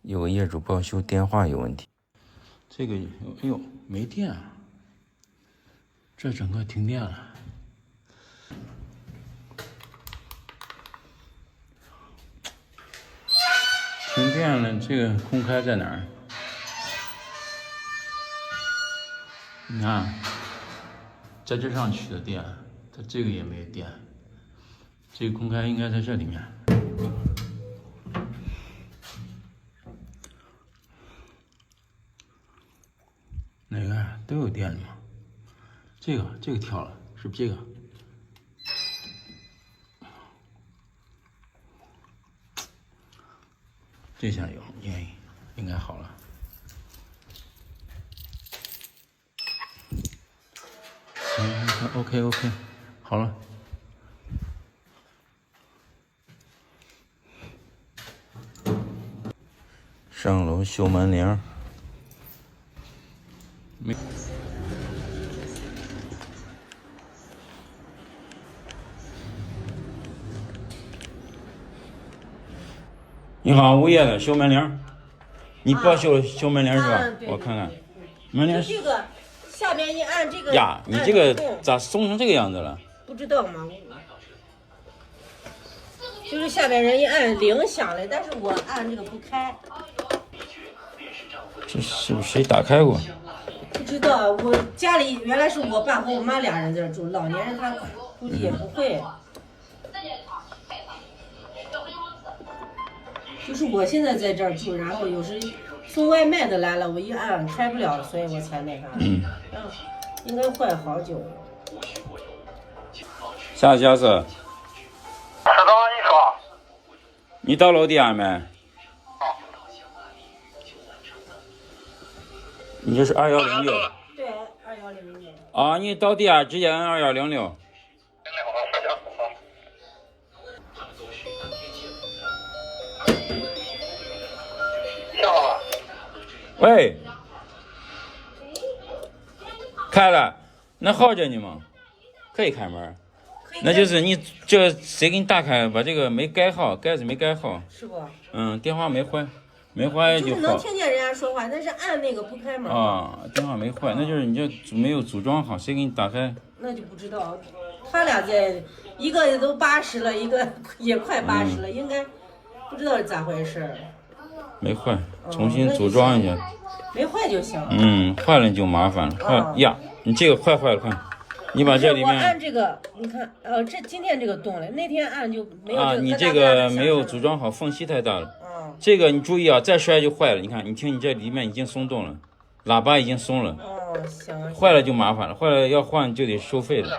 有个业主报修电话有问题。这个，哎呦，没电啊！这整个停电了。停电了，这个空开在哪儿？你看，在这上取的电，它这个也没有电。这个空开应该在这里面。哪个都有电的嘛？这个跳了，是不是这个？这下有，应该好了。行 ，OK， 好了。上楼修门铃。没。你好，物业的修门铃，你报修门铃是吧？对我看看，门铃这个下面一按这个呀，你这个咋松成这个样子了？不知道吗？就是下面人一按铃响了，但是我按这个不开。这是不是谁打开过？不知道，我家里原来是我爸和我妈俩人在这住，老年人他估计也不会。就是我现在在这儿住，然后有时送外卖的来了，我一按开不了，所以我才那啥。应该坏好久了。啥家是？是的，你说。你到楼底下没？你这是2106。对，2106。啊，你到地下直接按2106。喂，开了，那好着呢吗？可以开门，那就是你这谁给你打开？把这个没盖好，盖子没盖好。是不？电话没坏，没坏就好。就是能听见人家说话，但是按那个不开门。啊，电话没坏，那就是你这没有组装好，谁给你打开？那就不知道，他俩在一个都80了，一个也快80了，应该不知道是咋回事。没坏，重新组装一下。没坏就行。坏了就麻烦了。坏呀，你这个坏了，看，你把这里面。我按这个，你看，这今天这个动了，那天按就没有。啊，你这个没有组装好，缝隙太大了。这个你注意啊，再摔就坏了。你看，你听，你这里面已经松动了，喇叭已经松了。行。坏了就麻烦了，坏了要换就得收费的。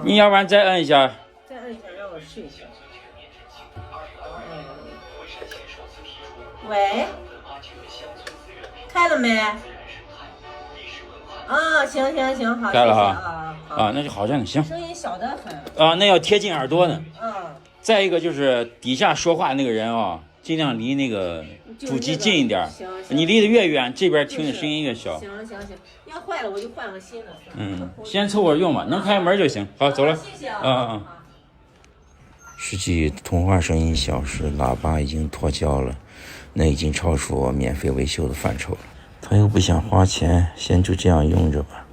你要不然再摁一下。再摁一下，让我试一下。喂，开了没？行，好。开了哈。那就好着呢，行。声音小得很。那要贴近耳朵呢。再一个就是底下说话那个人啊，尽量离那个主机近一点。你离得越远，这边听的声音越小。行，要坏了我就换个新的。先凑合用吧，能开门就行。好，走了。谢谢实际通话声音小时，喇叭已经脱胶了，那已经超出我免费维修的范畴了。他又不想花钱，先就这样用着吧。